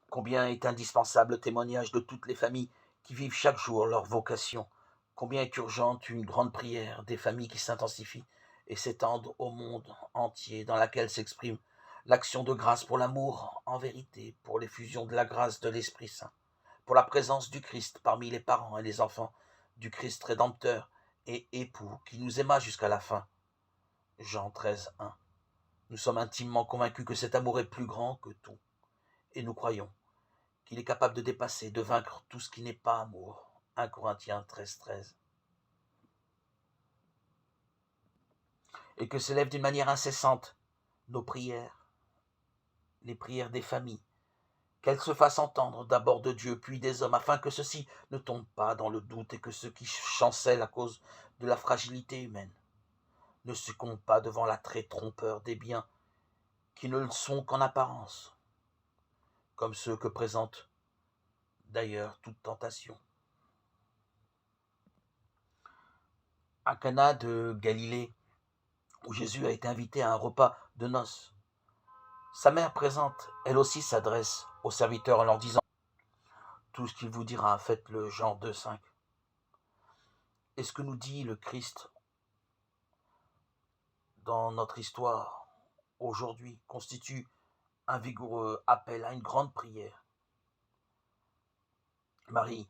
Combien est indispensable le témoignage de toutes les familles qui vivent chaque jour leur vocation. Combien est urgente une grande prière des familles qui s'intensifient et s'étendent au monde entier, dans laquelle s'exprime l'action de grâce pour l'amour en vérité, pour l'effusion de la grâce de l'Esprit Saint, pour la présence du Christ parmi les parents et les enfants, du Christ rédempteur et époux qui nous aima jusqu'à la fin. Jean 13, 1. Nous sommes intimement convaincus que cet amour est plus grand que tout, et nous croyons qu'il est capable de dépasser, de vaincre tout ce qui n'est pas amour. 1 Corinthiens 13, 13. Et que s'élèvent d'une manière incessante nos prières, les prières des familles, qu'elles se fassent entendre d'abord de Dieu, puis des hommes, afin que ceux-ci ne tombent pas dans le doute et que ceux qui chancellent à cause de la fragilité humaine ne succombent pas devant l'attrait trompeur des biens qui ne le sont qu'en apparence, comme ceux que présente d'ailleurs toute tentation. À Cana de Galilée, où Jésus a été invité à un repas de noces, sa mère présente, elle aussi s'adresse aux serviteurs en leur disant « Tout ce qu'il vous dira, faites-le. » Jean 2, 5. Et ce que nous dit le Christ dans notre histoire aujourd'hui constitue un vigoureux appel à une grande prière. Marie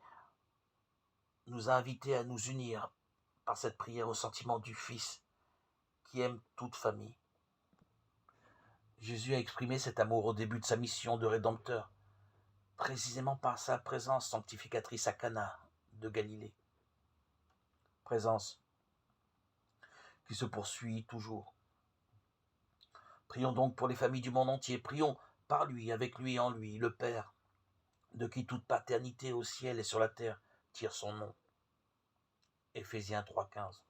nous a invités à nous unir par cette prière au sentiment du Fils qui aime toute famille. Jésus a exprimé cet amour au début de sa mission de Rédempteur, précisément par sa présence sanctificatrice à Cana de Galilée. Présence qui se poursuit toujours. Prions donc pour les familles du monde entier, prions par lui, avec lui, en lui, le Père, de qui toute paternité au ciel et sur la terre tire son nom. Éphésiens 3,15.